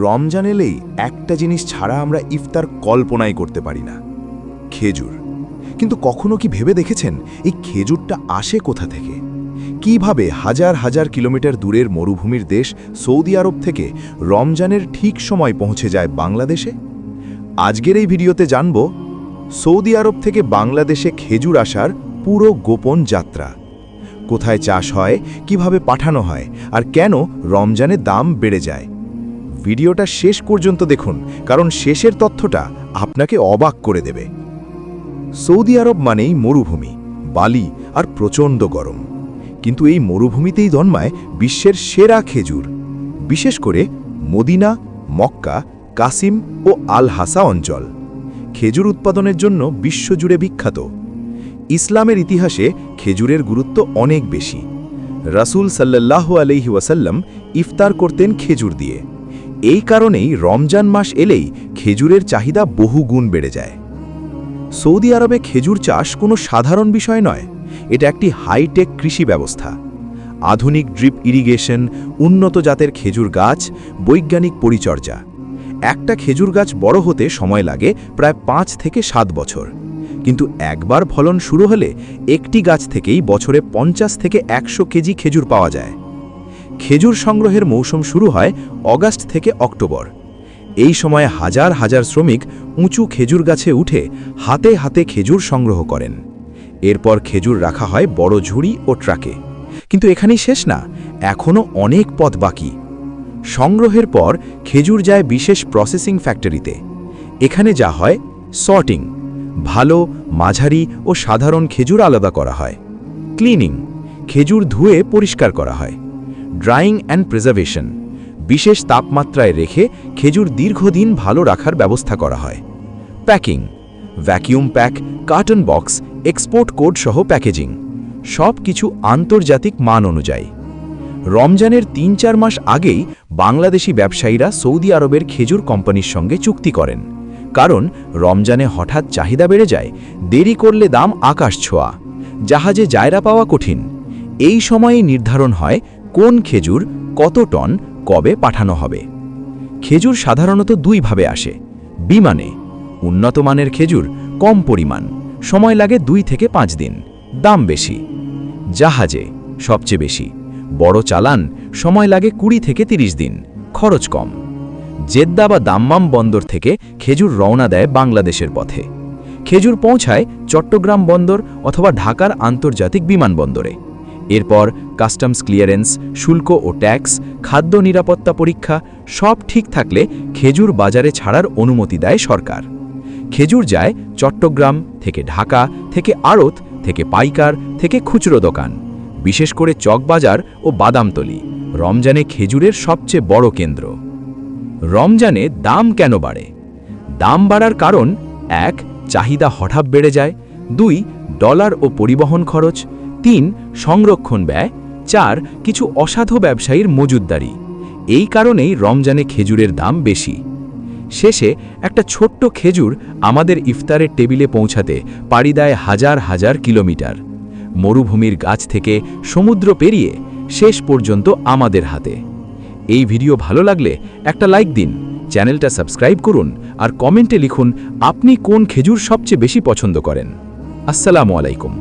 রমজান এলেই একটা জিনিস ছাড়া আমরা ইফতার কল্পনাই করতে পারি না, খেজুর। কিন্তু কখনো কি ভেবে দেখেছেন এই খেজুরটা আসে কোথা থেকে? কিভাবে হাজার হাজার কিলোমিটার দূরের মরুভূমির দেশ সৌদি আরব থেকে রমজানের ঠিক সময় পৌঁছে যায় বাংলাদেশে? আজকের এই ভিডিওতে জানব সৌদি আরব থেকে বাংলাদেশে খেজুর আসার পুরো গোপন যাত্রা। কোথায় চাষ হয়, কিভাবে পাঠানো হয়, আর কেন রমজানে দাম বেড়ে যায়। ভিডিওটা শেষ পর্যন্ত দেখুন, কারণ শেষের তথ্যটা আপনাকে অবাক করে দেবে। সৌদি আরব মানেই মরুভূমি, বালি আর প্রচণ্ড গরম। কিন্তু এই মরুভূমিতেই জন্মায় বিশ্বের সেরা খেজুর, বিশেষ করে মদিনা, মক্কা, কাসিম ও আল হাসা অঞ্চল খেজুর উৎপাদনের জন্য বিশ্বজুড়ে বিখ্যাত। ইসলামের ইতিহাসে খেজুরের গুরুত্ব অনেক বেশি। রাসূল সাল্লাল্লাহু আলাইহি ওয়াসাল্লাম ইফতার করতেন খেজুর দিয়ে। এই কারণেই রমজান মাস এলেই খেজুরের চাহিদা বহুগুণ বেড়ে যায়। সৌদি আরবে খেজুর চাষ কোনো সাধারণ বিষয় নয়, এটা একটি হাইটেক কৃষি ব্যবস্থা। আধুনিক ড্রিপ ইরিগেশন, উন্নত জাতের খেজুর গাছ, বৈজ্ঞানিক পরিচর্যা। একটা খেজুর গাছ বড় হতে সময় লাগে প্রায় 5 থেকে 7 বছর। কিন্তু একবার ফলন শুরু হলে একটি গাছ থেকেই বছরে 50 থেকে 100 কেজি খেজুর পাওয়া যায়। খেজুর সংগ্রহের মৌসুম শুরু হয় অগাস্ট থেকে অক্টোবর। এই সময়ে হাজার হাজার শ্রমিক উঁচু খেজুর গাছে উঠে হাতে হাতে খেজুর সংগ্রহ করেন। এরপর খেজুর রাখা হয় বড় ঝুড়ি ও ট্রাকে। কিন্তু এখানেই শেষ না, এখনও অনেক পথ বাকি। সংগ্রহের পর খেজুর যায় বিশেষ প্রসেসিং ফ্যাক্টরিতে। এখানে যা হয় সর্টিং, ভালো, মাঝারি ও সাধারণ খেজুর আলাদা করা হয়। ক্লিনিং, খেজুর ধুয়ে পরিষ্কার করা হয়। ড্রাইং অ্যান্ড প্রিজার্ভেশন, বিশেষ তাপমাত্রায় রেখে খেজুর দীর্ঘদিন ভালো রাখার ব্যবস্থা করা হয়। Packing, vacuum pack, carton box, export code সহ প্যাকেজিং, সব কিছু আন্তর্জাতিক মান অনুযায়ী। রমজানের 3-4 মাস আগেই বাংলাদেশি ব্যবসায়ীরা সৌদি আরবের খেজুর কোম্পানির সঙ্গে চুক্তি করেন, কারণ রমজানে হঠাৎ চাহিদা বেড়ে যায়। দেরি করলে দাম আকাশ ছোঁয়া, জাহাজে জায়গা পাওয়া কঠিন। এই সময়েই নির্ধারণ হয় কোন খেজুর কত টন কবে পাঠানো হবে। খেজুর সাধারণত 2 ভাবে আসে। বিমানে, উন্নত মানের খেজুর, কম পরিমাণ, সময় লাগে 2 থেকে 5 দিন, দাম বেশি। জাহাজে, সবচেয়ে বেশি, বড় চালান, সময় লাগে 20 থেকে 30 দিন, খরচ কম। জেদ্দা বা দাম্মাম বন্দর থেকে খেজুর রওনা দেয় বাংলাদেশের পথে। খেজুর পৌঁছায় চট্টগ্রাম বন্দর অথবা ঢাকার আন্তর্জাতিক বিমানবন্দরে। এরপর কাস্টমস ক্লিয়ারেন্স, শুল্ক ও ট্যাক্স, খাদ্য নিরাপত্তা পরীক্ষা সব ঠিক থাকলে খেজুর বাজারে ছাড়ার অনুমতি দেয় সরকার। খেজুর যায় চট্টগ্রাম থেকে ঢাকা, থেকে আড়ত, থেকে পাইকার, থেকে খুচরো দোকান। বিশেষ করে চকবাজার ও বাদামতলী রমজানে খেজুরের সবচেয়ে বড় কেন্দ্র। রমজানে দাম কেন বাড়ে? দাম বাড়ার কারণ: 1. চাহিদা হঠাৎ বেড়ে যায়, 2. ডলার ও পরিবহন খরচ, 3. সংরক্ষণ ব্যয়, 4. কিছু অসাধু ব্যবসায়ীর মজুতদারি। এই কারণেই রমজানে খেজুরের দাম বেশি। শেষে একটা ছোট্ট খেজুর আমাদের ইফতারের টেবিলে পৌঁছাতে পাড়ি দেয় হাজার হাজার কিলোমিটার, মরুভূমির গাছ থেকে সমুদ্র পেরিয়ে শেষ পর্যন্ত আমাদের হাতে। এই ভিডিও ভালো লাগলে একটা লাইক দিন, চ্যানেলটা সাবস্ক্রাইব করুন আর কমেন্টে লিখুন আপনি কোন খেজুর সবচেয়ে বেশি পছন্দ করেন। আসসালামু আলাইকুম।